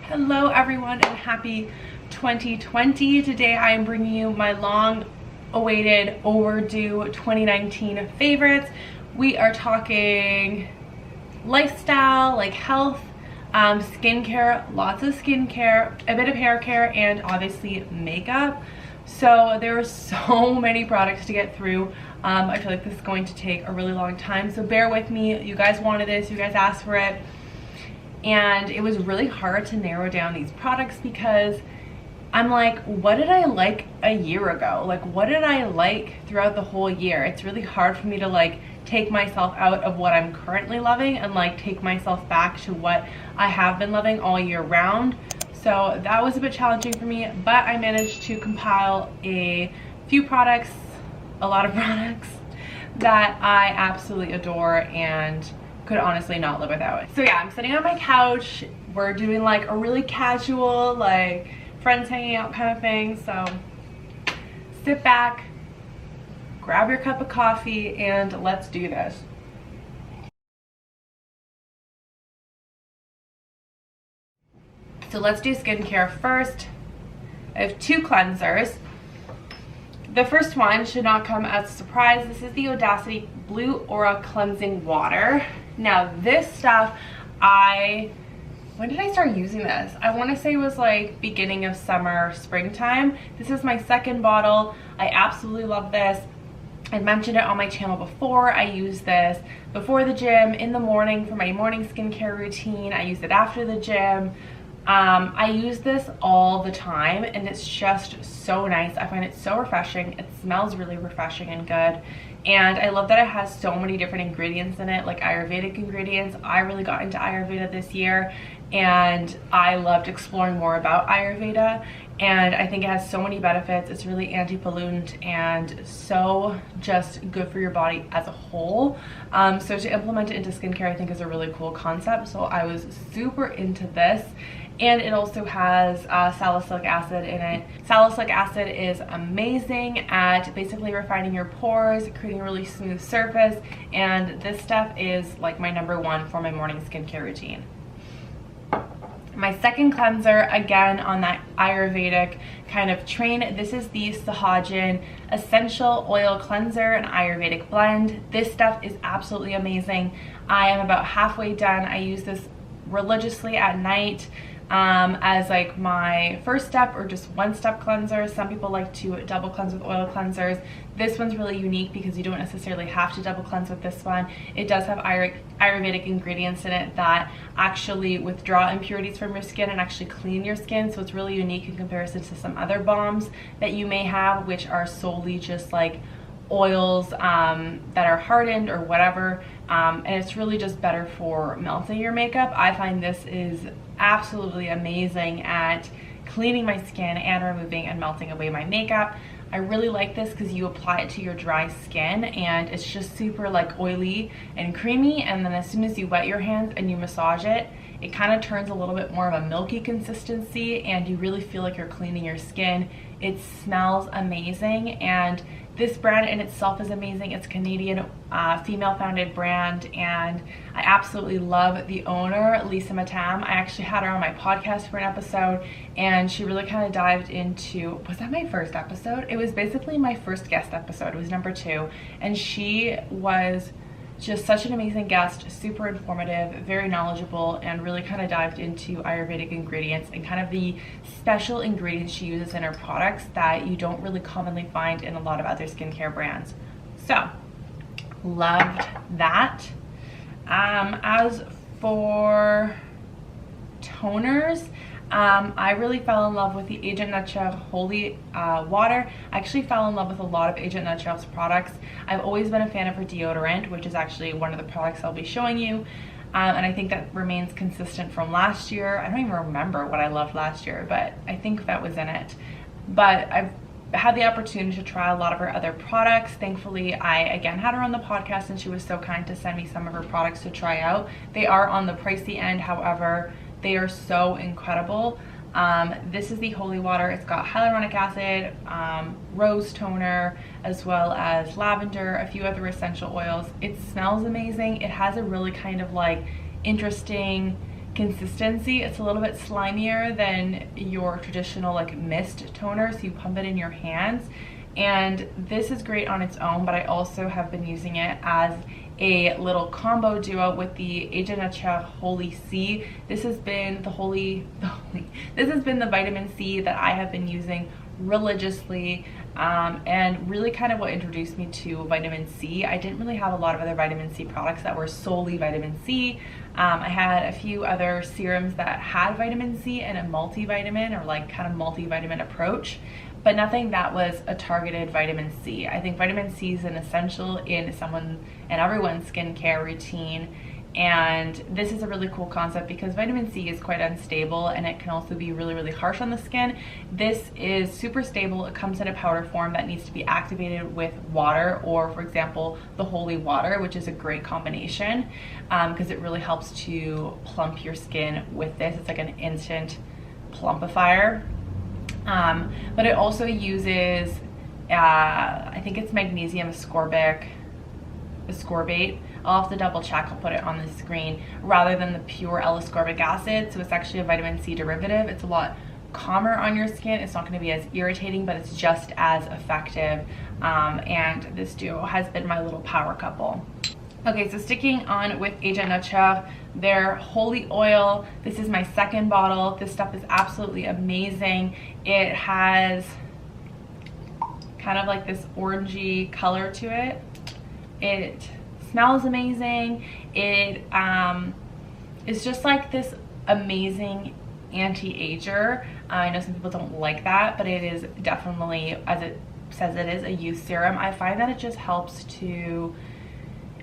Hello everyone and happy 2020. Today I am bringing you my long awaited, overdue 2019 favorites. We are talking lifestyle, like health, skincare, lots of skincare, a bit of hair care, and obviously makeup. So there are so many products to get through. I feel like this is going to take a really long time, so bear with me. You guys wanted this, you guys asked for it. And it was really hard to narrow down these products because I'm like, what did I like a year ago? Like, what did I like throughout the whole year? It's really hard for me to like take myself out of what I'm currently loving and like take myself back to what I have been loving all year round. So that was a bit challenging for me, but I managed to compile a few products, a lot of products that I absolutely adore and could honestly not live without it. So yeah, I'm sitting on my couch. We're doing like a really casual, like friends hanging out kind of thing. So sit back, grab your cup of coffee, and let's do this. So let's do skincare first. I have two cleansers. The first one should not come as a surprise. This is the Audacity Blue Aura Cleansing Water. Now this stuff, when did I start using this? I want to say it was like beginning of summer, springtime. This is my second bottle. I absolutely love this. I mentioned it on my channel before. I use this before the gym, in the morning for my morning skincare routine. I use it after the gym. I use this all the time and it's just so nice. I find it so refreshing. It smells really refreshing and good. And I love that it has so many different ingredients in it, like Ayurvedic ingredients. I really got into Ayurveda this year and I loved exploring more about Ayurveda. And I think it has so many benefits. It's really anti-pollutant and so just good for your body as a whole. So to implement it into skincare, I think is a really cool concept. So I was super into this. And it also has salicylic acid in it. Salicylic acid is amazing at basically refining your pores, creating a really smooth surface, and this stuff is like my #1 for my morning skincare routine. My second cleanser, again on that Ayurvedic kind of train, this is the Sahajan Essential Oil Cleanser, an Ayurvedic blend. This stuff is absolutely amazing. I am about halfway done. I use this religiously at night as like my first step or just one-step cleanser. Some people like to double cleanse with oil cleansers. This one's really unique because you don't necessarily have to double cleanse with this one. It does have Ayurvedic ingredients in it that actually withdraw impurities from your skin and actually clean your skin. So it's really unique in comparison to some other balms that you may have, which are solely just like oils that are hardened or whatever, and it's really just better for melting your makeup. I find this is absolutely amazing at cleaning my skin and removing and melting away my makeup. I really like this because you apply it to your dry skin and it's just super like oily and creamy, and then as soon as you wet your hands and you massage it, it kind of turns a little bit more of a milky consistency and you really feel like you're cleaning your skin. It smells amazing, and this brand in itself is amazing. It's a Canadian female-founded brand, and I absolutely love the owner, Lisa Matam. I actually had her on my podcast for an episode, and she really kind of dived into, was that my first episode? It was basically my first guest episode. It was #2, and she was just such an amazing guest, super informative, very knowledgeable, and really kind of dived into Ayurvedic ingredients and kind of the special ingredients she uses in her products that you don't really commonly find in a lot of other skincare brands. So, loved that. As for toners, I really fell in love with the Agent Nature Holy Water. I actually fell in love with a lot of Agent Nature's products. I've always been a fan of her deodorant, which is actually one of the products I'll be showing you. And I think that remains consistent from last year. I don't even remember what I loved last year, but I think that was in it. But I've had the opportunity to try a lot of her other products. Thankfully, I again had her on the podcast and she was so kind to send me some of her products to try out. They are on the pricey end, however, they are so incredible. This is the Holy Water. It's got hyaluronic acid, rose toner, as well as lavender, a few other essential oils. It smells amazing. It has a really kind of like interesting consistency. It's a little bit slimier than your traditional like mist toner, so you pump it in your hands. And this is great on its own, but I also have been using it as a little combo duo with the HAIRCARE Holy C. This has been this has been the vitamin C that I have been using religiously, and really kind of what introduced me to vitamin C. I didn't really have a lot of other vitamin C products that were solely vitamin C. I had a few other serums that had vitamin C and a multivitamin, or like kind of multivitamin approach, but nothing that was a targeted vitamin C. I think vitamin C is an essential in someone and everyone's skincare routine. And this is a really cool concept because vitamin C is quite unstable and it can also be really, really harsh on the skin. This is super stable. It comes in a powder form that needs to be activated with water, or for example, the holy water, which is a great combination because it really helps to plump your skin with this. It's like an instant plumpifier. But it also uses, I think it's magnesium ascorbate. I'll have to double check, I'll put it on the screen, rather than the pure L-ascorbic acid. So it's actually a vitamin C derivative. It's a lot calmer on your skin. It's not going to be as irritating, but it's just as effective. And this duo has been my little power couple. Okay, so sticking on with HAIRCARE, their holy oil. This is my second bottle. This stuff is absolutely amazing. It has kind of like this orangey color to it. It smells amazing. It is just like this amazing anti-ager. I know some people don't like that, but it is definitely, as it says it is, a youth serum. I find that it just helps to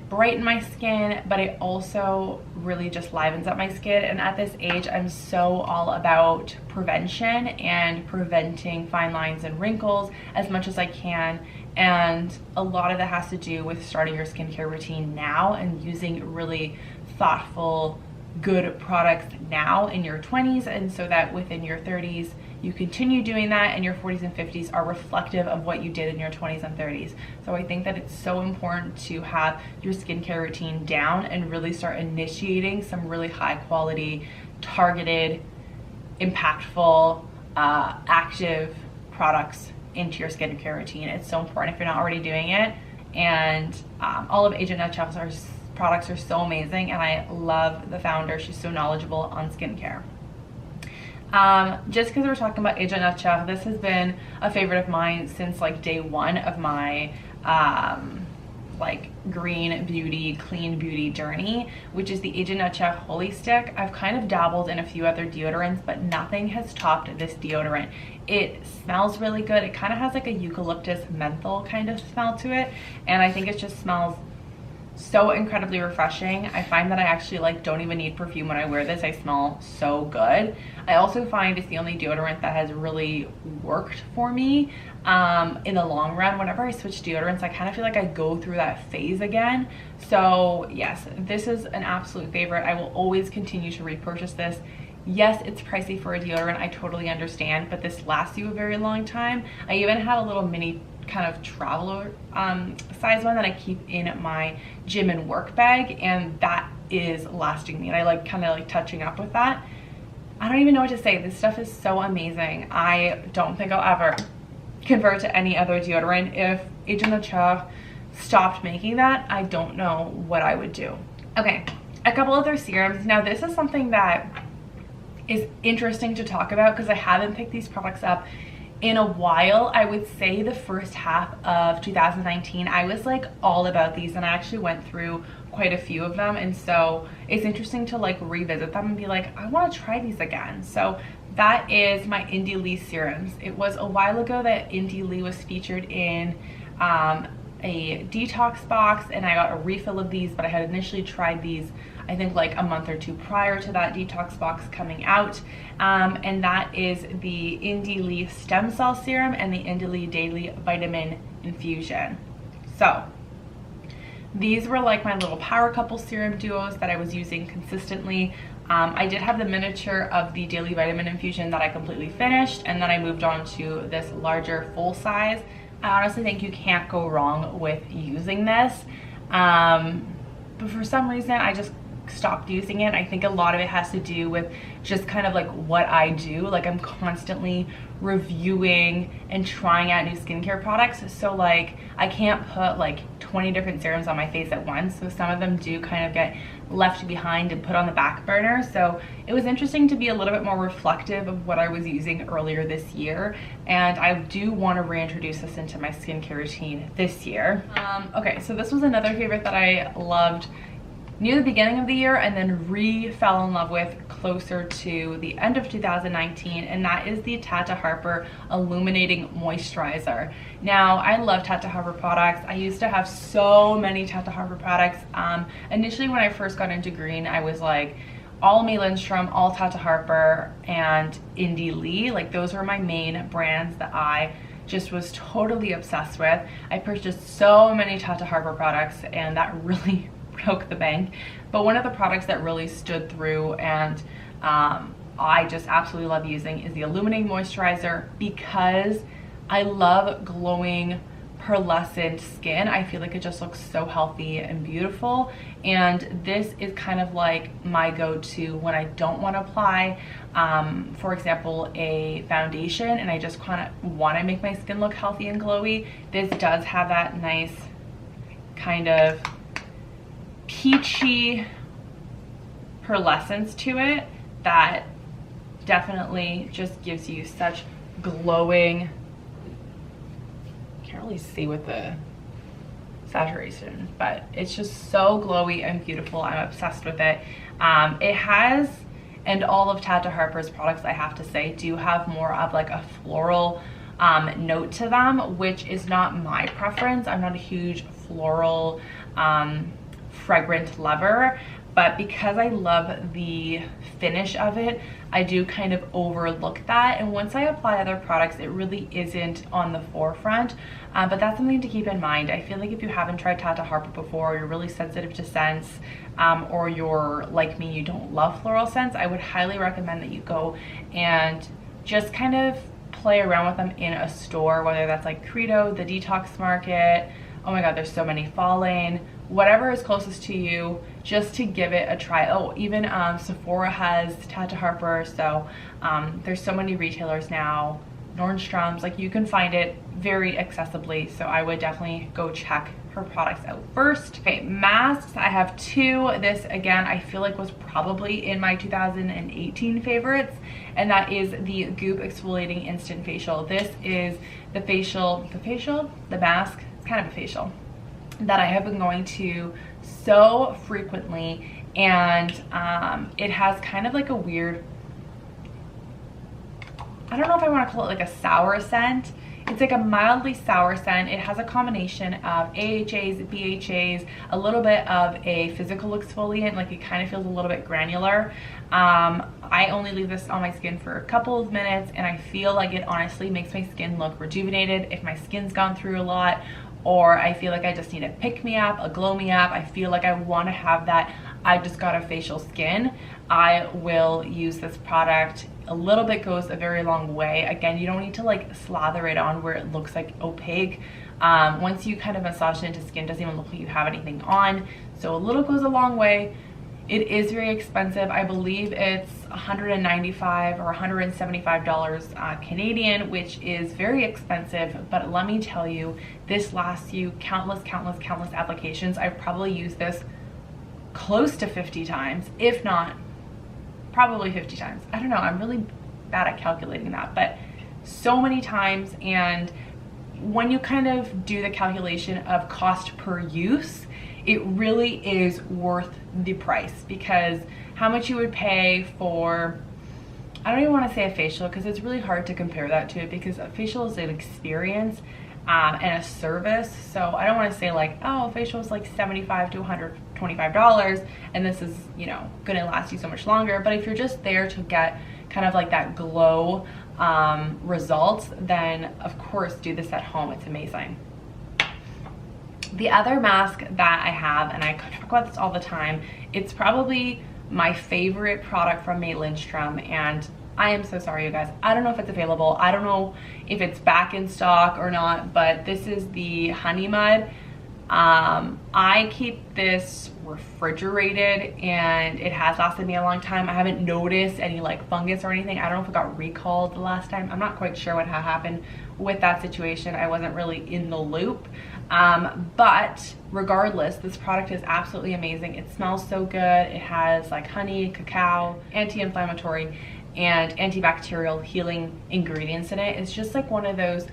brighten my skin, but it also really just livens up my skin. And at this age, I'm so all about prevention and preventing fine lines and wrinkles as much as I can. And a lot of that has to do with starting your skincare routine now and using really thoughtful, good products now in your 20s, and so that within your 30s you continue doing that, and your 40s and 50s are reflective of what you did in your 20s and 30s. So I think that it's so important to have your skincare routine down and really start initiating some really high quality, targeted, impactful, active products into your skincare routine. It's so important if you're not already doing it. And all of HAIRCARE's products are so amazing, and I love the founder. She's so knowledgeable on skincare. Just because we're talking about HAIRCARE, this has been a favorite of mine since like day one of my like green beauty, clean beauty journey, which is the HAIRCARE Holy Stick. I've kind of dabbled in a few other deodorants, but nothing has topped this deodorant. It smells really good. It kind of has like a eucalyptus menthol kind of smell to it, and I think it just smells so incredibly refreshing. I find that I actually like don't even need perfume when I wear this. I smell so good. I also find it's the only deodorant that has really worked for me in the long run. Whenever I switch deodorants, I kind of feel like I go through that phase again. So yes, this is an absolute favorite. I will always continue to repurchase this. Yes, it's pricey for a deodorant, I totally understand, but this lasts you a very long time. I even have a little mini kind of traveler size one that I keep in my gym and work bag, and that is lasting me, and I like kind of like touching up with that. I don't even know what to say. This stuff is so amazing. I don't think I'll ever convert to any other deodorant. If HAIRCARE stopped making that, I don't know what I would do. Okay, a couple other serums. Now this is something that is interesting to talk about because I haven't picked these products up in a while. I would say the first half of 2019, I was like all about these, and I actually went through quite a few of them, and so it's interesting to like revisit them and be like, I want to try these again. So that is my Indie Lee serums. It was a while ago that Indie Lee was featured in a detox box, and I got a refill of these, but I had initially tried these I think like a month or two prior to that detox box coming out, and that is the Indie Lee Stem Cell Serum and the Indie Lee Daily Vitamin Infusion. So these were like my little power couple serum duos that I was using consistently. I did have the miniature of the Daily Vitamin Infusion that I completely finished, and then I moved on to this larger full size. I honestly think you can't go wrong with using this, but for some reason I just stopped using it. I think a lot of it has to do with just kind of like what I do. Like I'm constantly reviewing and trying out new skincare products. So like I can't put like 20 different serums on my face at once. So some of them do kind of get left behind and put on the back burner. So it was interesting to be a little bit more reflective of what I was using earlier this year. And I do want to reintroduce this into my skincare routine this year. Okay, so this was another favorite that I loved near the beginning of the year and then fell in love with closer to the end of 2019, and that is the Tata Harper Illuminating Moisturizer. Now, I love Tata Harper products. I used to have so many Tata Harper products. Initially, when I first got into green, I was like, all May Lindstrom, all Tata Harper, and Indie Lee. Like those were my main brands that I just was totally obsessed with. I purchased so many Tata Harper products, and that really broke the bank. But one of the products that really stood through and I just absolutely love using is the Illuminating Moisturizer, because I love glowing pearlescent skin. I feel like it just looks so healthy and beautiful, and this is kind of like my go-to when I don't want to apply for example a foundation and I just kind of want to make my skin look healthy and glowy. This does have that nice kind of peachy pearlescence to it that definitely just gives you such glowing, can't really see with the saturation, but it's just so glowy and beautiful. I'm obsessed with it. It has, and all of Tata Harper's products, I have to say, do have more of like a floral note to them, which is not my preference. I'm not a huge floral fragrant lover, but because I love the finish of it, I do kind of overlook that, and once I apply other products, it really isn't on the forefront. But that's something to keep in mind. I feel like if you haven't tried Tata Harper before, or you're really sensitive to scents, or you're like me, you don't love floral scents, I would highly recommend that you go and just kind of play around with them in a store, whether that's like Credo, the Detox Market, oh my god, there's so many, Falling, whatever is closest to you, just to give it a try. Oh, even Sephora has Tata Harper, so there's so many retailers now, Nordstrom's, like you can find it very accessibly, so I would definitely go check her products out first. Okay, masks, I have two. This again, I feel like was probably in my 2018 favorites, and that is the Goop Exfoliating Instant Facial. This is the mask, it's kind of a facial that I have been going to so frequently, and it has kind of like a weird, I don't know if I want to call it like a sour scent. It's like a mildly sour scent. It has a combination of AHAs, BHAs, a little bit of a physical exfoliant, like it kind of feels a little bit granular. I only leave this on my skin for a couple of minutes, and I feel like it honestly makes my skin look rejuvenated. If my skin's gone through a lot, or I feel like I just need a pick-me-up, a glow-me-up, I feel like I want to have that I just got a facial skin, I will use this product. A little bit goes a very long way. Again, you don't need to like slather it on where it looks like opaque. Once you kind of massage it into skin, it doesn't even look like you have anything on. So a little goes a long way. It is very expensive. I believe it's $195 or $175 Canadian, which is very expensive, but let me tell you, this lasts you countless applications. I've probably used this close to 50 times, if not probably 50 times. I don't know, I'm really bad at calculating that, but so many times. And when you kind of do the calculation of cost per use, it really is worth the price, because how much you would pay for, I don't even want to say a facial, because it's really hard to compare that to it, because a facial is an experience and a service. So I don't want to say like, oh, a facial is like $75 to $125 and this is, you know, gonna last you so much longer. But if you're just there to get kind of like that glow results, then of course do this at home. It's amazing. The other mask that I have, and I talk about this all the time, it's probably my favorite product from May Lindstrom, and I am so sorry, you guys. I don't know if it's available. I don't know if it's back in stock or not, but this is the Honey Mud I keep this refrigerated and it has lasted me a long time. I haven't noticed any like fungus or anything. I don't know if it got recalled the last time. I'm not quite sure what happened with that situation. I wasn't really in the loop. But regardless, this product is absolutely amazing. It smells so good. It has like honey, cacao, anti-inflammatory and antibacterial healing ingredients in it. It's just like one of those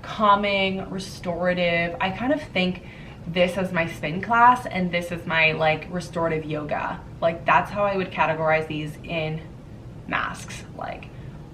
calming, restorative. I kind of think this is my spin class and this is my like restorative yoga. Like that's how I would categorize these in masks. Like,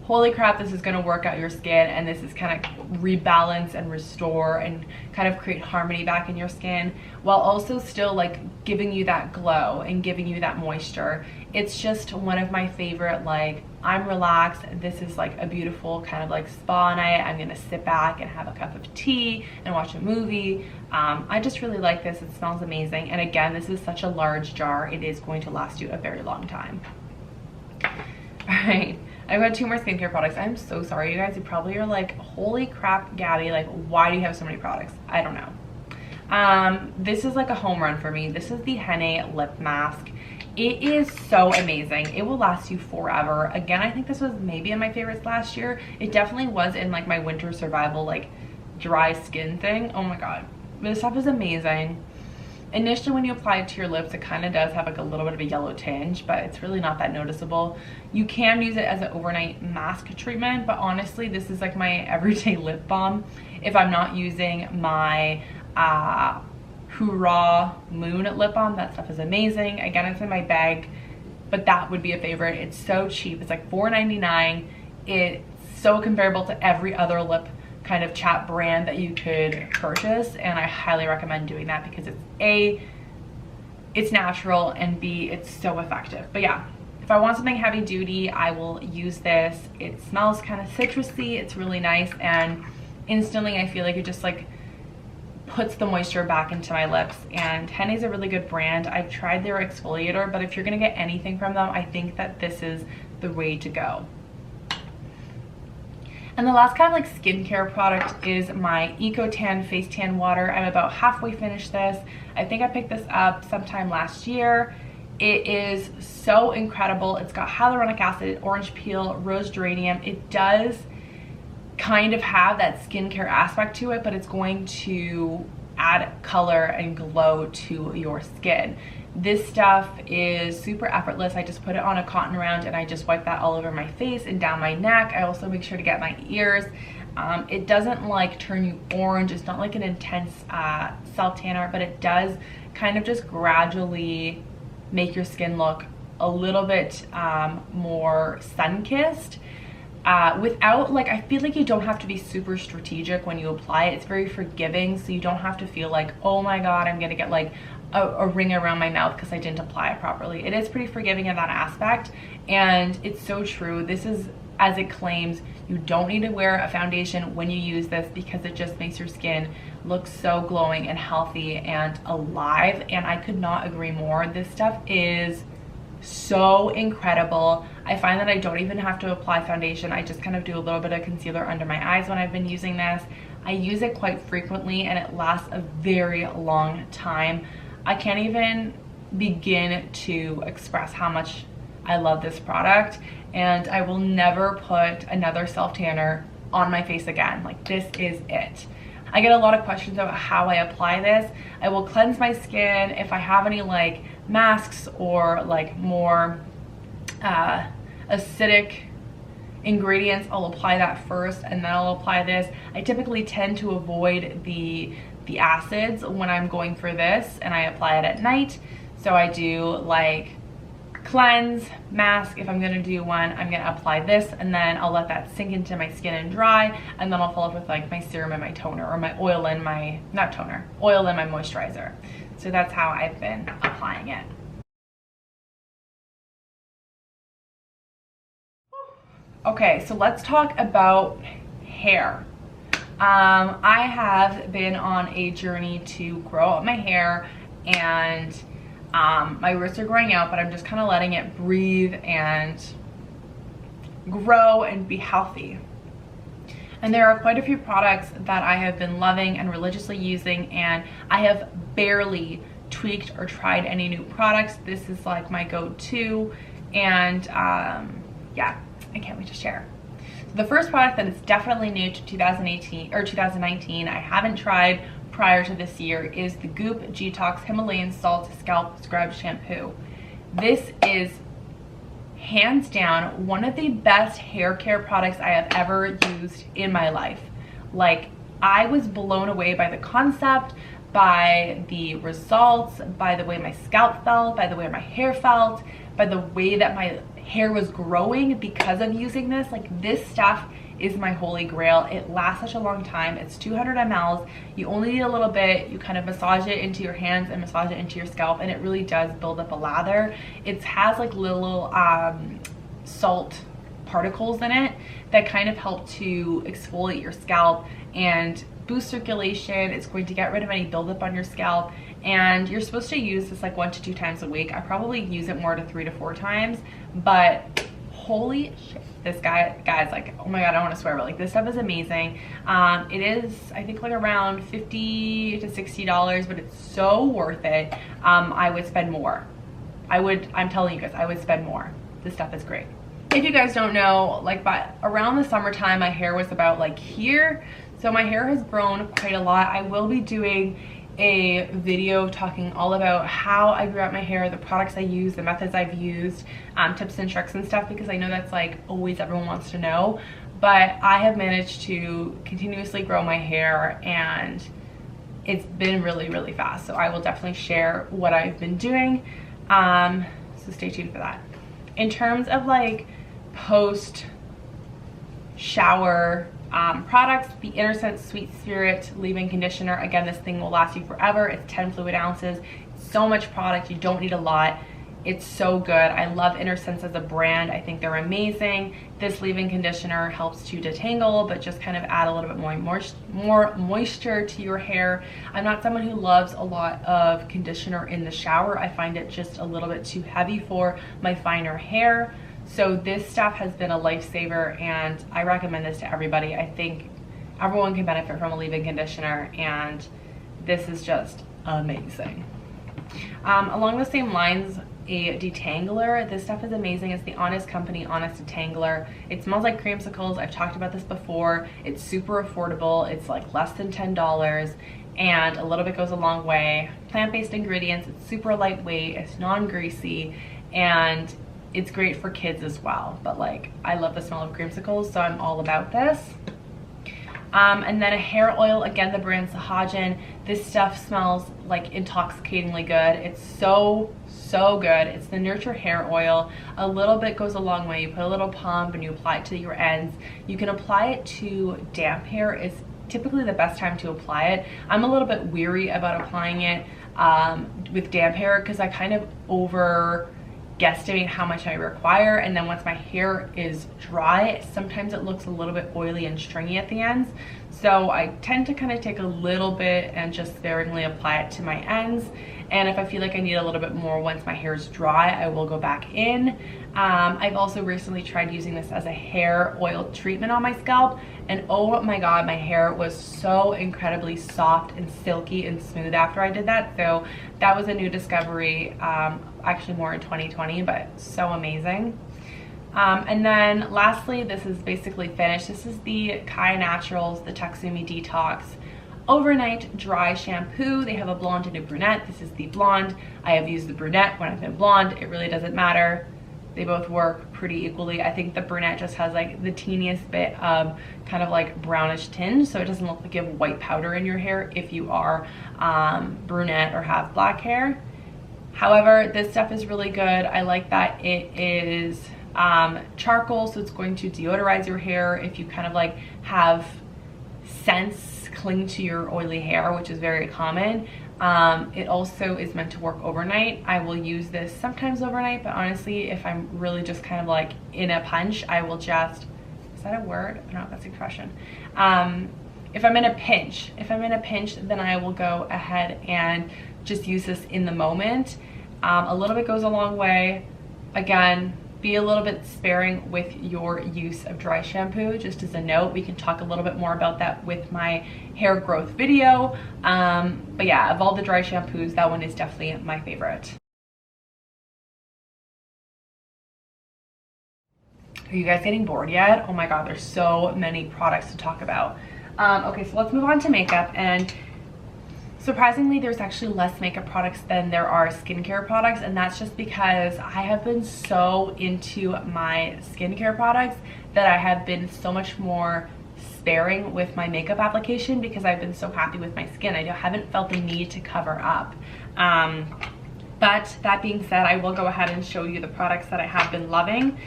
holy crap, this is going to work out your skin, and this is kind of rebalance and restore and kind of create harmony back in your skin while also still like giving you that glow and giving you that moisture. It's just one of my favorite, like, I'm relaxed, this is like a beautiful kind of like spa night, I'm gonna sit back and have a cup of tea and watch a movie. I just really like this. It smells amazing, and again, this is such a large jar, it is going to last you a very long time. All right, I've got 2 more skincare products. I'm so sorry, you guys. You probably are like, holy crap, Gabby, like, why do you have so many products? I don't know. This is like a home run for me. This is the Henna lip mask. It is so amazing. It will last you forever. Again, I think this was maybe in my favorites last year. It definitely was in like my winter survival, like dry skin thing. Oh my god, this stuff is amazing. Initially when you apply it to your lips, it kind of does have like a little bit of a yellow tinge, but it's really not that noticeable. You can use it as an overnight mask treatment, but honestly, this is like my everyday lip balm if I'm not using my Hoorah Moon lip balm. That stuff is amazing. Again, it's in my bag, but that would be a favorite. It's so cheap. It's like $4.99. It's so comparable to every other lip kind of chat brand that you could purchase, and I highly recommend doing that because it's A, it's natural, and B, it's so effective. But yeah, if I want something heavy duty, I will use this. It smells kind of citrusy. It's really nice, and instantly I feel like it just like puts the moisture back into my lips. And Henna's a really good brand. I've tried their exfoliator, but if you're gonna get anything from them, I think that this is the way to go. And the last kind of like skincare product is my Eco Tan Face Tan Water. I'm about halfway finished this. I think I picked this up sometime last year. It is so incredible. It's got hyaluronic acid, orange peel, rose geranium. It does kind of have that skincare aspect to it, but it's going to add color and glow to your skin. This stuff is super effortless. I just put it on a cotton round and I just wipe that all over my face and down my neck. I also make sure to get my ears. It doesn't like turn you orange. It's not like an intense self tanner, but it does kind of just gradually make your skin look a little bit more sun-kissed. Without, like, I feel like you don't have to be super strategic when you apply it. It's very forgiving, so you don't have to feel like, oh my god, I'm gonna get like a ring around my mouth because I didn't apply it properly. It is pretty forgiving in that aspect, and it's so true. This is, as it claims, you don't need to wear a foundation when you use this because it just makes your skin look so glowing and healthy and alive, and I could not agree more. This stuff is so incredible. I find that I don't even have to apply foundation. I just kind of do a little bit of concealer under my eyes when I've been using this. I use it quite frequently and it lasts a very long time. I can't even begin to express how much I love this product, and I will never put another self tanner on my face again. Like, this is it. I get a lot of questions about how I apply this. I will cleanse my skin. If I have any like masks or like more acidic ingredients, I'll apply that first and then I'll apply this. I typically tend to avoid the acids when I'm going for this, and I apply it at night. So I do like cleanse, mask. If I'm gonna do one, I'm gonna apply this and then I'll let that sink into my skin and dry, and then I'll follow up with like my serum and my toner, or my oil and my, not toner, oil and my moisturizer. So that's how I've been applying it. Okay, so let's talk about hair. I have been on a journey to grow out my hair, and my roots are growing out, but I'm just kind of letting it breathe and grow and be healthy. And there are quite a few products that I have been loving and religiously using, and I have barely tweaked or tried any new products. This is like my go-to, and yeah, I can't wait to share. So the first product that is definitely new to 2018 or 2019, I haven't tried prior to this year, is the Goop Detox Himalayan Salt Scalp Scrub Shampoo. This is hands down one of the best hair care products I have ever used in my life. Like, I was blown away by the concept, by the results, by the way my scalp felt, by the way my hair felt, by the way that my hair was growing because of using this. Like, this stuff is my holy grail. It lasts such a long time. It's 200 mLs. You only need a little bit. You kind of massage it into your hands and massage it into your scalp, and it really does build up a lather. It has like little salt particles in it that kind of help to exfoliate your scalp and boost circulation. It's going to get rid of any buildup on your scalp, and you're supposed to use this like 1 to 2 times a week. I probably use it more to 3 to 4 times, but holy shit, this guys, like, oh my god, I want to swear, but like, this stuff is amazing. It is, I think, like around $50 to $60, but it's so worth it. I would spend more. I'm telling you guys, I would spend more. This stuff is great. If you guys don't know, like, by around the summertime, my hair was about like here, so my hair has grown quite a lot. I will be doing a video talking all about how I grew out my hair, the products I use, the methods I've used, tips and tricks and stuff, because I know that's like always everyone wants to know. But I have managed to continuously grow my hair, and it's been really, really fast. So I will definitely share what I've been doing. So stay tuned for that. In terms of like post shower products, the Innocent Sweet Spirit leave-in conditioner. Again, this thing will last you forever. It's 10 fluid ounces. So much product, you don't need a lot. It's so good. I love Innocence as a brand. I think they're amazing. This leave-in conditioner helps to detangle, but just kind of add a little bit more moisture to your hair. I'm not someone who loves a lot of conditioner in the shower. I find it just a little bit too heavy for my finer hair. So this stuff has been a lifesaver, and I recommend this to everybody. I think everyone can benefit from a leave-in conditioner, and this is just amazing. Along the same lines, a detangler. This stuff is amazing. It's the Honest Company Honest Detangler. It smells like creamsicles. I've talked about this before. It's super affordable. It's like less than $10, and a little bit goes a long way. Plant-based ingredients. It's super lightweight. It's non-greasy, and it's great for kids as well. But like, I love the smell of creamsicles, so I'm all about this. And then a hair oil, again, the brand Sahajan. This stuff smells like intoxicatingly good. It's so good. It's the Nurture hair oil. A little bit goes a long way. You put a little pump and you apply it to your ends. You can apply it to damp hair. It's typically the best time to apply it. I'm a little bit weary about applying it with damp hair, because I kind of guesstimate how much I require, and then once my hair is dry, sometimes it looks a little bit oily and stringy at the ends. So I tend to kind of take a little bit and just sparingly apply it to my ends, and if I feel like I need a little bit more once my hair is dry, I will go back in. I've also recently tried using this as a hair oil treatment on my scalp, and oh my god, my hair was so incredibly soft and silky and smooth after I did that. So that was a new discovery, actually more in 2020, but so amazing. And then lastly, this is basically finished. This is the Kai Naturals, the Taksumi Detox Overnight Dry Shampoo. They have a blonde and a brunette. This is the blonde. I have used the brunette when I've been blonde. It really doesn't matter. They both work pretty equally. I think the brunette just has like the teeniest bit of kind of like brownish tinge, so it doesn't look like you have white powder in your hair if you are brunette or have black hair. However, this stuff is really good. I like that it is charcoal, so it's going to deodorize your hair if you kind of like have scents cling to your oily hair, which is very common. It also is meant to work overnight. I will use this sometimes overnight, but honestly, if I'm really just kind of like in a punch, I will just, is that a word? I don't know if that's an expression. If I'm in a pinch, then I will go ahead and just use this in the moment. A little bit goes a long way. Again, be a little bit sparing with your use of dry shampoo. Just as a note, we can talk a little bit more about that with my hair growth video. But yeah, of all the dry shampoos, that one is definitely my favorite. Are you guys getting bored yet? Oh my god, there's so many products to talk about. Okay, so let's move on to makeup. And surprisingly, there's actually less makeup products than there are skincare products, and that's just because I have been so into my skincare products that I have been so much more sparing with my makeup application because I've been so happy with my skin. I haven't felt the need to cover up. But that being said, I will go ahead and show you the products that I have been loving.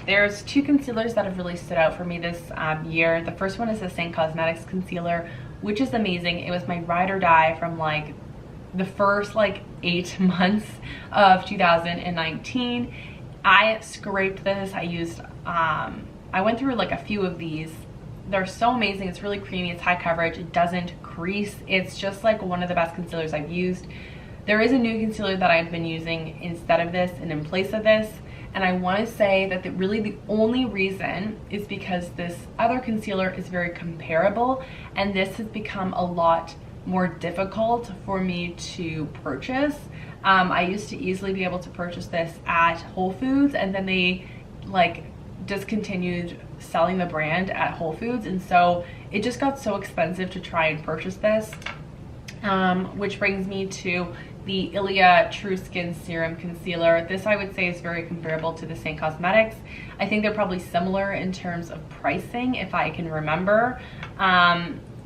There's two concealers that have really stood out for me this year. The first one is the Saint Cosmetics concealer, which is amazing. It was my ride or die from like the first like 8 months of 2019. I scraped this. I went through like a few of these. They're so amazing. It's really creamy, it's high coverage, it doesn't crease. It's just like one of the best concealers I've used. There is a new concealer that I've been using instead of this and in place of this, and I want to say that really the only reason is because this other concealer is very comparable, and this has become a lot more difficult for me to purchase. I used to easily be able to purchase this at Whole Foods, and then they like discontinued selling the brand at Whole Foods, and so it just got so expensive to try and purchase this. Which brings me to the Ilia True Skin Serum Concealer. This I would say is very comparable to the Saint Cosmetics. I think they're probably similar in terms of pricing, if I can remember.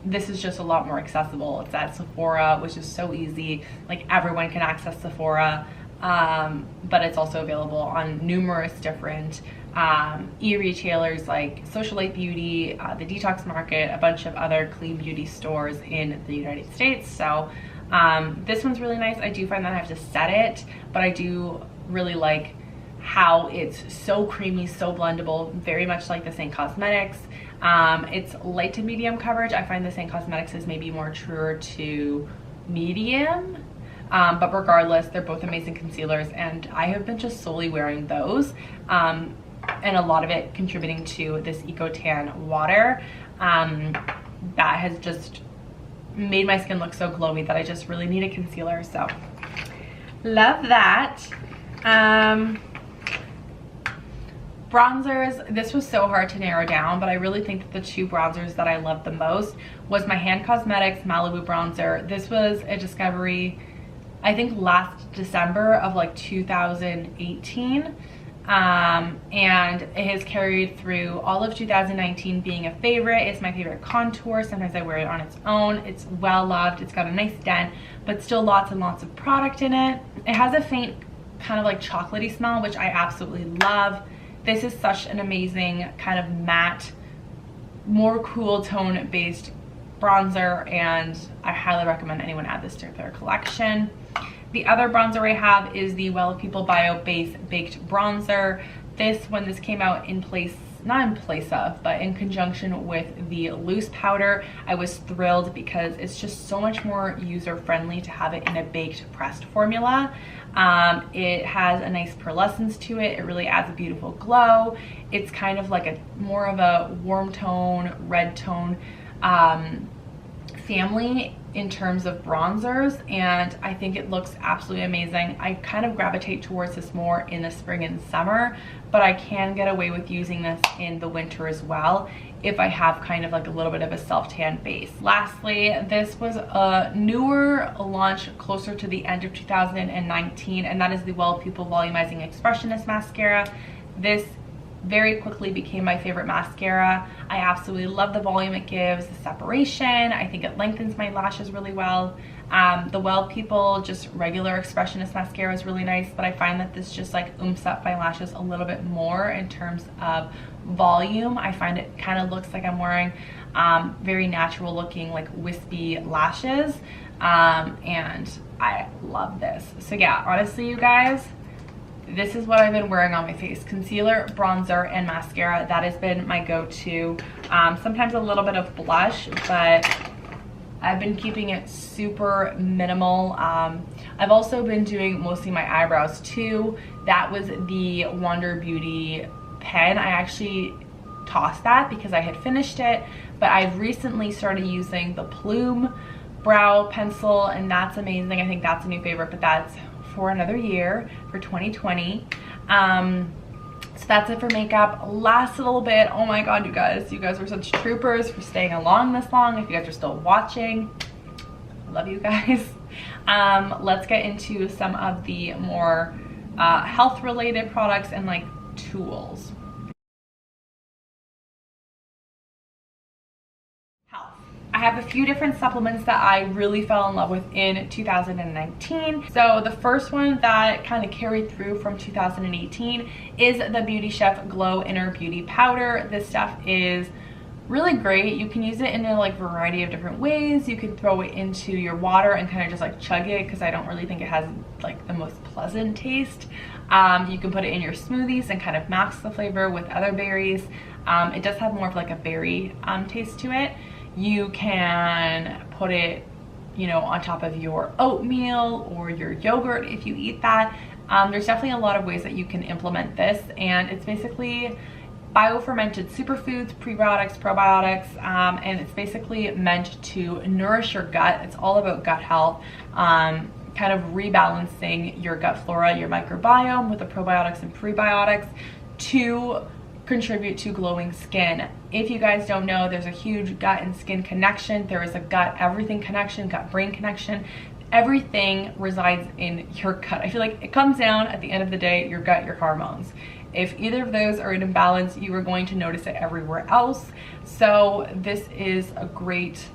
This is just a lot more accessible. It's at Sephora, which is so easy. Like everyone can access Sephora, but it's also available on numerous different e-retailers like Socialite Beauty, the Detox Market, a bunch of other clean beauty stores in the United States. So this one's really nice. I do find that I have to set it, but I do really like how it's so creamy, so blendable, very much like the Saint Cosmetics. It's light to medium coverage. I find the Saint Cosmetics is maybe more truer to medium, but regardless, they're both amazing concealers, and I have been just solely wearing those, and a lot of it contributing to this Eco Tan water that has just made my skin look so glowy that I just really need a concealer. So love that. Bronzers, this was so hard to narrow down, but I really think that the two bronzers that I loved the most was my Hand Cosmetics Malibu bronzer. This was a discovery, I think last December of like 2018. And it has carried through all of 2019 being a favorite. It's my favorite contour. Sometimes I wear it on its own. It's well loved. It's got a nice dent, but still lots and lots of product in it. It has a faint kind of like chocolatey smell, which I absolutely love. This is such an amazing kind of matte, more cool tone based bronzer, and I highly recommend anyone add this to their collection. The other bronzer I have is the Well of People Bio Base Baked Bronzer. This, when this came out in place, not in place of, but in conjunction with the loose powder, I was thrilled because it's just so much more user-friendly to have it in a baked pressed formula. It has a nice pearlescence to it. It really adds a beautiful glow. It's kind of like a more of a warm tone, red tone family in terms of bronzers, and I think it looks absolutely amazing. I kind of gravitate towards this more in the spring and summer, but I can get away with using this in the winter as well if I have kind of like a little bit of a self-tan base. Lastly, this was a newer launch closer to the end of 2019, and that is the Well People Volumizing Expressionist Mascara. This very quickly became my favorite mascara. I absolutely love the volume it gives, the separation. I think it lengthens my lashes really well. The Well People just regular expressionist mascara is really nice, but I find that this just like oomps up my lashes a little bit more in terms of volume. I find it kind of looks like I'm wearing very natural looking like wispy lashes, and I love this. So yeah, honestly you guys, this is what I've been wearing on my face: concealer, bronzer, and mascara. That has been my go-to. Sometimes a little bit of blush, but I've been keeping it super minimal. I've also been doing mostly my eyebrows too. That was the Wonder Beauty pen. I actually tossed that because I had finished it, but I've recently started using the Plume brow pencil, and that's amazing. I think that's a new favorite, but that's for another year, for 2020. So that's it for makeup. Last little bit. Oh my god, you guys were such troopers for staying along this long. If you guys are still watching, I love you guys. Let's get into some of the more health related products and like tools. I have a few different supplements that I really fell in love with in 2019. So the first one that kind of carried through from 2018 is the Beauty Chef Glow Inner Beauty Powder. This stuff is really great. You can use it in a like variety of different ways. You can throw it into your water and kind of just like chug it, because I don't really think it has like the most pleasant taste. You can put it in your smoothies and kind of mask the flavor with other berries. It does have more of like a berry taste to it. You can put it, you know, on top of your oatmeal or your yogurt if you eat that. There's definitely a lot of ways that you can implement this, and it's basically biofermented superfoods, prebiotics, probiotics, and it's basically meant to nourish your gut. It's all about gut health, kind of rebalancing your gut flora, your microbiome with the probiotics and prebiotics to contribute to glowing skin. If you guys don't know, there's a huge gut and skin connection. There is a gut everything connection, gut brain connection. Everything resides in your gut. I feel like it comes down at the end of the day, your gut, your hormones. If either of those are in imbalance, you are going to notice it everywhere else. So this is a great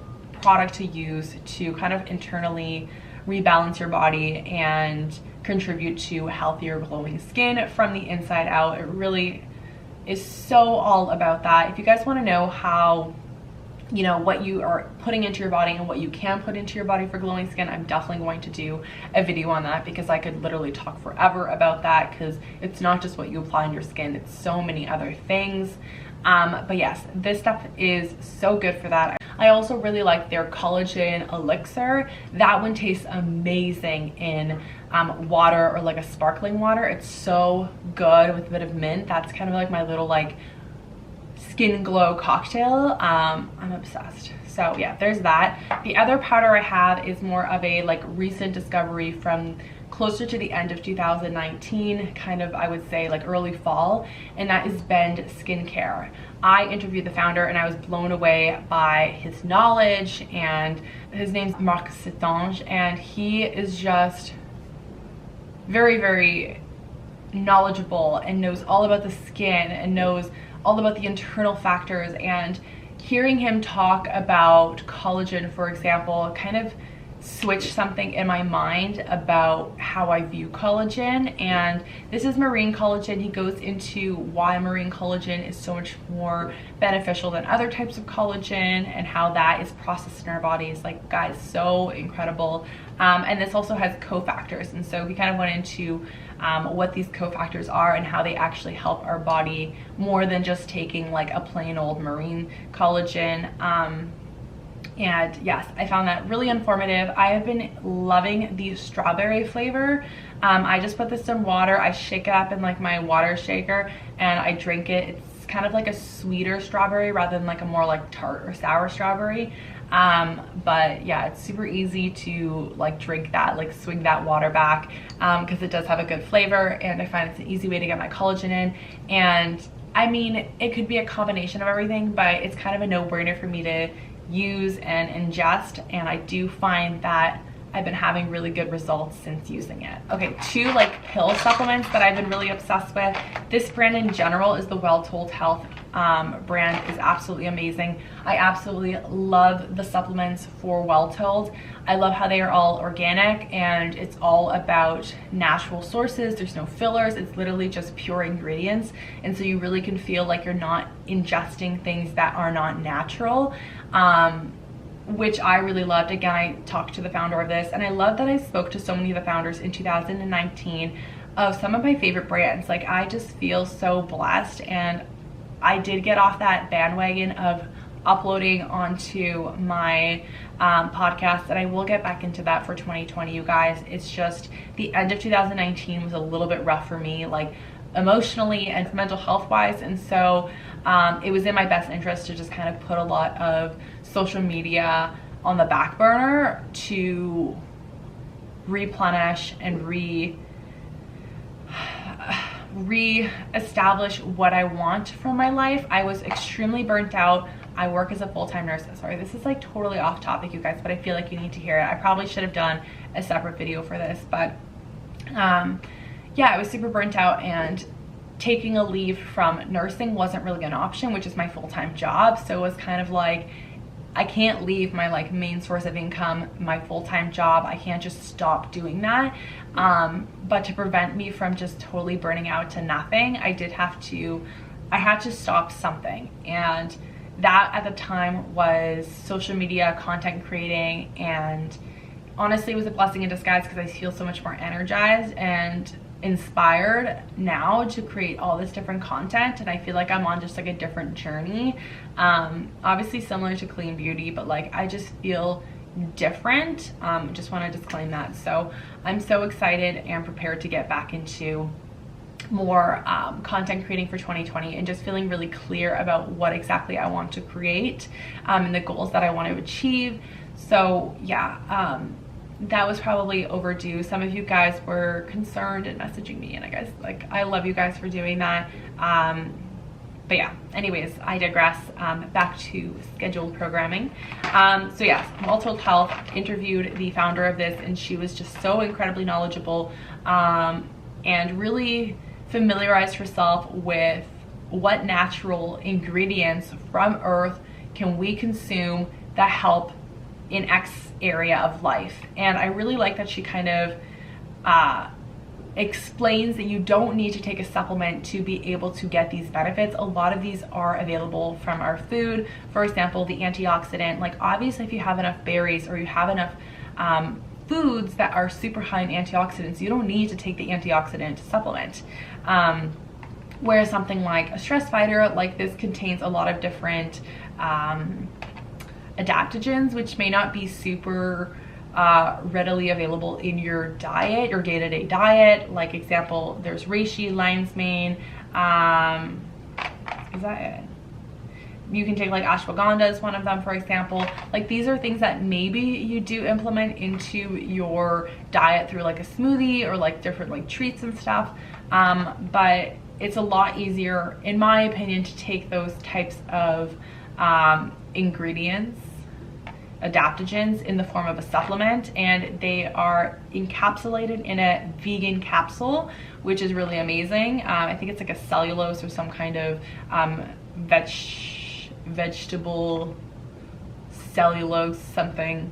product to use to kind of internally rebalance your body and contribute to healthier glowing skin from the inside out. It really is so all about that. If you guys want to know how, you know, what you are putting into your body and what you can put into your body for glowing skin, I'm definitely going to do a video on that, because I could literally talk forever about that, because it's not just what you apply on your skin, it's so many other things. But yes, this stuff is so good for that. I also really like their collagen elixir. That one tastes amazing in water, or like a sparkling water. It's so good with a bit of mint. That's kind of like my little like skin glow cocktail. I'm obsessed. So yeah, there's that. The other powder I have is more of a like recent discovery from closer to the end of 2019, kind of I would say like early fall, and that is Bend Skincare. I interviewed the founder and I was blown away by his knowledge, and his name's Marc Sitange, and he is just very, very knowledgeable and knows all about the skin and knows all about the internal factors. And hearing him talk about collagen, for example, kind of switch something in my mind about how I view collagen. And this is marine collagen. He goes into why marine collagen is so much more beneficial than other types of collagen and how that is processed in our bodies. Like, guys, so incredible. And this also has cofactors, and so he kind of went into what these cofactors are and how they actually help our body more than just taking like a plain old marine collagen. And yes, I found that really informative. I have been loving the strawberry flavor. I just put this in water. I shake it up in like my water shaker and I drink it. It's kind of like a sweeter strawberry rather than like a more like tart or sour strawberry. But yeah, it's super easy to like drink that, like swing that water back, because it does have a good flavor, and I find it's an easy way to get my collagen in. And I mean, it could be a combination of everything, but it's kind of a no-brainer for me to use and ingest, and I do find that I've been having really good results since using it. Okay, two like pill supplements that I've been really obsessed with. This brand in general is the Well Told Health brand, is absolutely amazing. I absolutely love the supplements for Well Told. I love how they are all organic and it's all about natural sources. There's no fillers. It's literally just pure ingredients, and so you really can feel like you're not ingesting things that are not natural, which I really loved. Again, I talked to the founder of this, and I love that I spoke to so many of the founders in 2019 of some of my favorite brands. Like, I just feel so blessed, and I did get off that bandwagon of uploading onto my podcast, and I will get back into that for 2020, you guys. It's just the end of 2019 was a little bit rough for me, like emotionally and mental health wise, and so it was in my best interest to just kind of put a lot of social media on the back burner to replenish and re-establish what I want from my life. I was extremely burnt out. I work as a full-time nurse. Sorry, this is like totally off topic, you guys, but I feel like you need to hear it. I probably should have done a separate video for this, but yeah, I was super burnt out, and taking a leave from nursing wasn't really an option, which is my full-time job. So it was kind of like, I can't leave my like main source of income, my full-time job. I can't just stop doing that. But to prevent me from just totally burning out to nothing, I had to stop something. And that at the time was social media, content creating, and honestly it was a blessing in disguise because I feel so much more energized and inspired now to create all this different content, and I feel like I'm on just like a different journey, obviously similar to clean beauty, but like I just feel different. Just want to disclaim that. So I'm so excited and prepared to get back into more content creating for 2020, and just feeling really clear about what exactly I want to create, and the goals that I want to achieve. So yeah, that was probably overdue. Some of you guys were concerned and messaging me, and I love you guys for doing that. But yeah, anyways, I digress. Back to scheduled programming. So yes, Mental Health interviewed the founder of this, and she was just so incredibly knowledgeable, and really familiarized herself with what natural ingredients from earth can we consume that help in X area of life. And I really like that she kind of explains that you don't need to take a supplement to be able to get these benefits. A lot of these are available from our food. For example, the antioxidant, like obviously if you have enough berries or you have enough foods that are super high in antioxidants, you don't need to take the antioxidant supplement. Whereas something like a stress fighter like this contains a lot of different adaptogens, which may not be super readily available in your diet, your day-to-day diet. Like example, there's reishi, lion's mane, is that it? You can take like ashwagandha is one of them, for example. Like these are things that maybe you do implement into your diet through like a smoothie or like different like treats and stuff, but it's a lot easier, in my opinion, to take those types of ingredients, adaptogens, in the form of a supplement, and they are encapsulated in a vegan capsule, which is really amazing. I think it's like a cellulose or some kind of vegetable cellulose something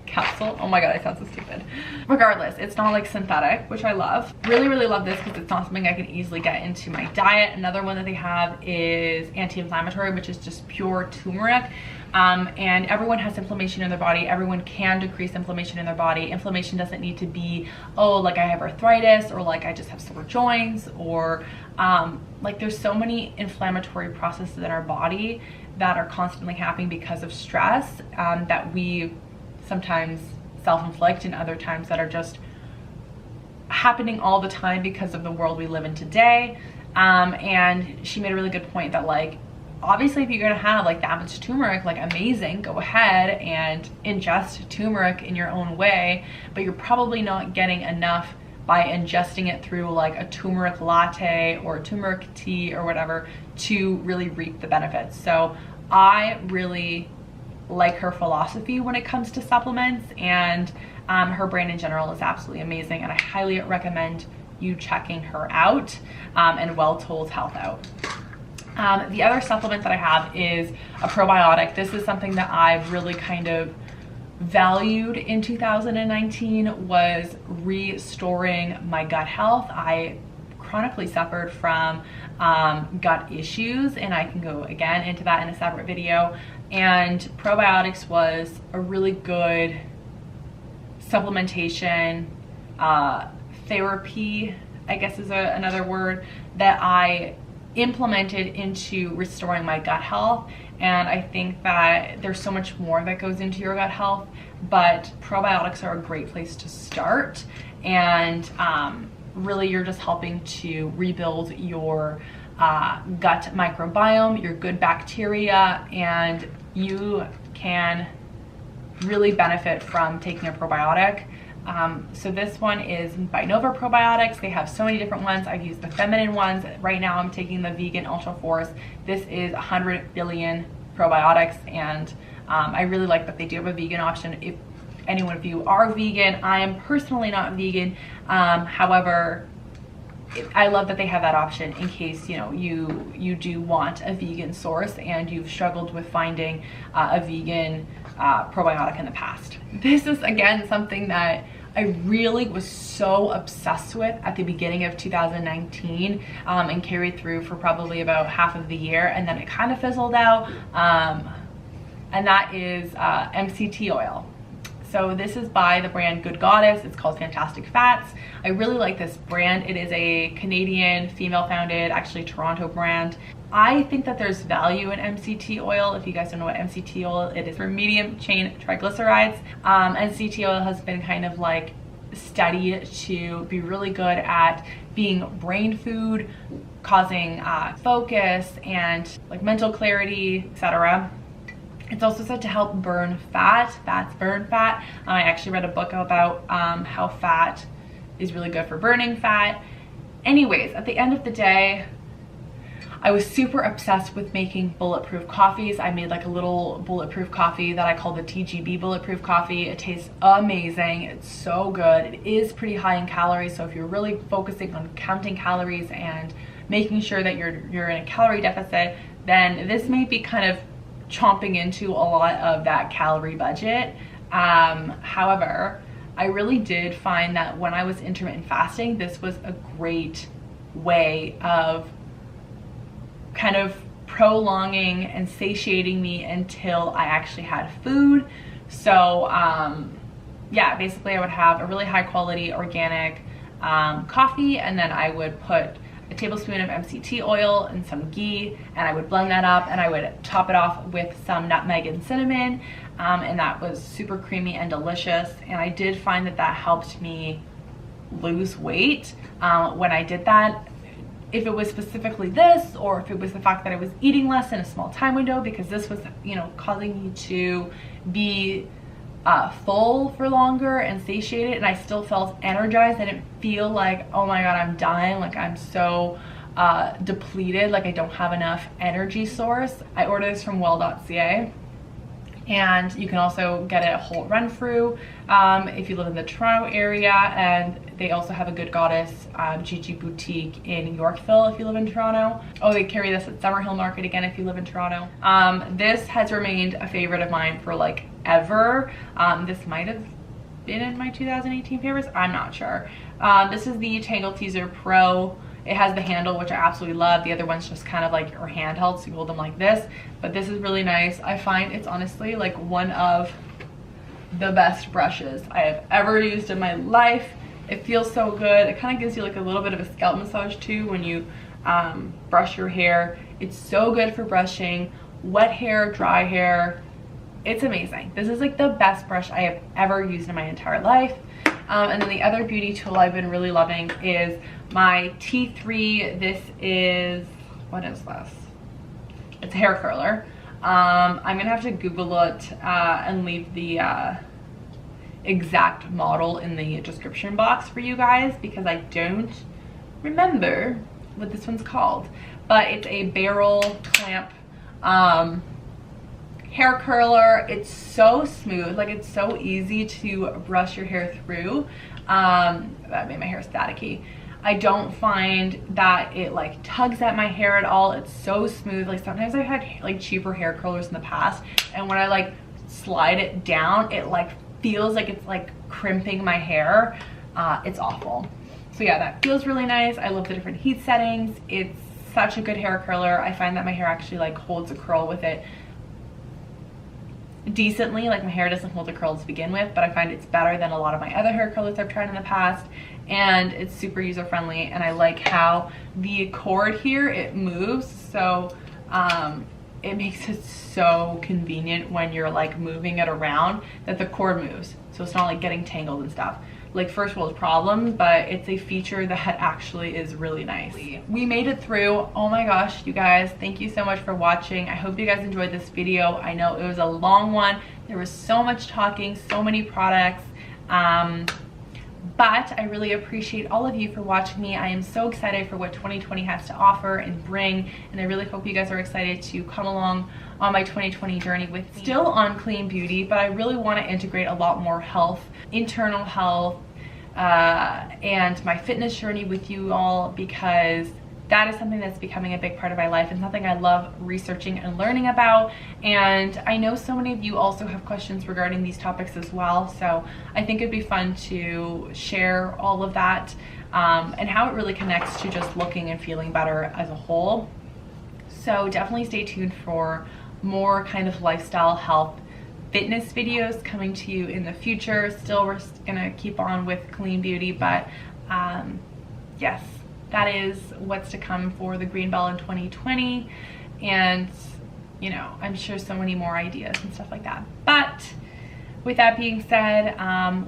capsule. Oh my god, I sound so stupid. Regardless, it's not like synthetic, which I love. Really love this because it's not something I can easily get into my diet. Another one that they have is anti-inflammatory, which is just pure turmeric. And everyone has inflammation in their body. Everyone can decrease inflammation in their body. Inflammation doesn't need to be, oh, like I have arthritis, or like I just have sore joints, or like there's so many inflammatory processes in our body that are constantly happening because of stress, that we sometimes self-inflict, and other times that are just happening all the time because of the world we live in today. And she made a really good point that like, obviously if you're gonna have like that much turmeric, like amazing, go ahead and ingest turmeric in your own way, but you're probably not getting enough by ingesting it through like a turmeric latte or turmeric tea or whatever to really reap the benefits. So I really like her philosophy when it comes to supplements, and her brand in general is absolutely amazing, and I highly recommend you checking her out, and Well Told Health out. The other supplement that I have is a probiotic. This is something that I've really kind of valued in 2019, was restoring my gut health. I chronically suffered from gut issues, and I can go again into that in a separate video. And probiotics was a really good supplementation, therapy, I guess is another word, that I implemented into restoring my gut health. And I think that there's so much more that goes into your gut health, but probiotics are a great place to start. And really, you're just helping to rebuild your gut microbiome, your good bacteria, and you can really benefit from taking a probiotic. So this one is by Nova Probiotics. They have so many different ones. I've used the feminine ones. Right now I'm taking the vegan Ultra Force. This is 100 billion probiotics, and I really like that they do have a vegan option. If any one of you are vegan, I am personally not vegan. However, I love that they have that option in case, you know, you do want a vegan source and you've struggled with finding a vegan probiotic in the past. This is, again, something that I really was so obsessed with at the beginning of 2019 and carried through for probably about half of the year, and then it kind of fizzled out, and that is MCT Oil. So this is by the brand Good Goddess. It's called Fantastic Fats. I really like this brand. It is a Canadian, female-founded, actually Toronto brand. I think that there's value in MCT oil. If you guys don't know what MCT oil, it is for medium chain triglycerides. MCT oil has been kind of like studied to be really good at being brain food, causing focus and like mental clarity, etc. It's also said to help burn fat. Fats burn fat. I actually read a book about how fat is really good for burning fat. Anyways, at the end of the day, I was super obsessed with making bulletproof coffees. I made like a little bulletproof coffee that I call the TGB bulletproof coffee. It tastes amazing. It's so good. It is pretty high in calories, so if you're really focusing on counting calories and making sure that you're in a calorie deficit, then this may be kind of chomping into a lot of that calorie budget. However, I really did find that when I was intermittent fasting, this was a great way of kind of prolonging and satiating me until I actually had food. So yeah, basically I would have a really high quality organic coffee, and then I would put a tablespoon of MCT oil and some ghee, and I would blend that up, and I would top it off with some nutmeg and cinnamon, and that was super creamy and delicious. And I did find that that helped me lose weight when I did that. If it was specifically this, or if it was the fact that I was eating less in a small time window, because this was, you know, causing me to be full for longer and satiated, and I still felt energized. I didn't feel like, oh my god, I'm dying, like I'm so depleted, like I don't have enough energy source. I ordered this from well.ca, and you can also get it at Holt Renfrew if you live in the Toronto area, and they also have a Good Goddess Gigi boutique in Yorkville if you live in Toronto. Oh, they carry this at Summerhill Market again if you live in Toronto. This has remained a favorite of mine for like ever. This might have been in my 2018 favorites, I'm not sure. This is the Tangle Teaser Pro. It has the handle, which I absolutely love. The other one's just kind of like your handheld, so you hold them like this. But this is really nice. I find it's honestly like one of the best brushes I have ever used in my life. It feels so good. It kind of gives you like a little bit of a scalp massage too when you brush your hair. It's so good for brushing wet hair, dry hair. It's amazing. This is like the best brush I have ever used in my entire life. And then the other beauty tool I've been really loving is my T3. This is, what is this? It's a hair curler. I'm gonna have to Google it and leave the exact model in the description box for you guys, because I don't remember what this one's called. But it's a barrel clamp hair curler. It's so smooth, like it's so easy to brush your hair through. That made my hair staticky. I don't find that it like tugs at my hair at all. It's so smooth. Like sometimes I've had like cheaper hair curlers in the past, and when I like slide it down, it like feels like it's like crimping my hair. It's awful. So yeah, that feels really nice. I love the different heat settings. It's such a good hair curler. I find that my hair actually like holds a curl with it decently. Like, my hair doesn't hold a curl to begin with, but I find it's better than a lot of my other hair curlers I've tried in the past, and it's super user friendly. And I like how the cord here, it moves, so it makes it so convenient when you're like moving it around that the cord moves, so it's not like getting tangled and stuff. Like, first world problems, but it's a feature that actually is really nice. We made it through. Oh my gosh, you guys, thank you so much for watching. I hope you guys enjoyed this video. I know it was a long one. There was so much talking, so many products, but I really appreciate all of you for watching me. I am so excited for what 2020 has to offer and bring, and I really hope you guys are excited to come along on my 2020 journey with me. Still on clean beauty, but I really want to integrate a lot more health, internal health, and my fitness journey with you all, because that is something that's becoming a big part of my life and something I love researching and learning about. And I know so many of you also have questions regarding these topics as well, so I think it'd be fun to share all of that, and how it really connects to just looking and feeling better as a whole. So definitely stay tuned for more kind of lifestyle, health, fitness videos coming to you in the future. Still, we're gonna keep on with clean beauty, but yes, that is what's to come for the Green Bell in 2020. And you know, I'm sure so many more ideas and stuff like that. But with that being said,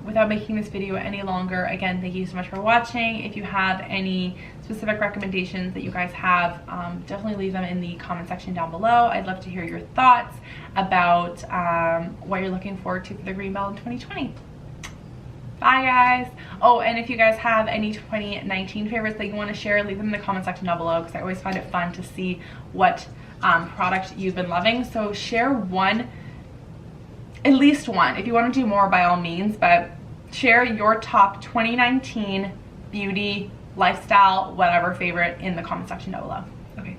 without making this video any longer, again, thank you so much for watching. If you have any specific recommendations that you guys have, definitely leave them in the comment section down below. I'd love to hear your thoughts about what you're looking forward to for the Green Bell in 2020. Bye guys. Oh, and if you guys have any 2019 favorites that you want to share, leave them in the comment section down below, because I always find it fun to see what product you've been loving. So share one, at least one. If you want to do more, by all means, but share your top 2019 beauty, lifestyle, whatever favorite in the comment section down below. Okay,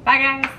bye guys.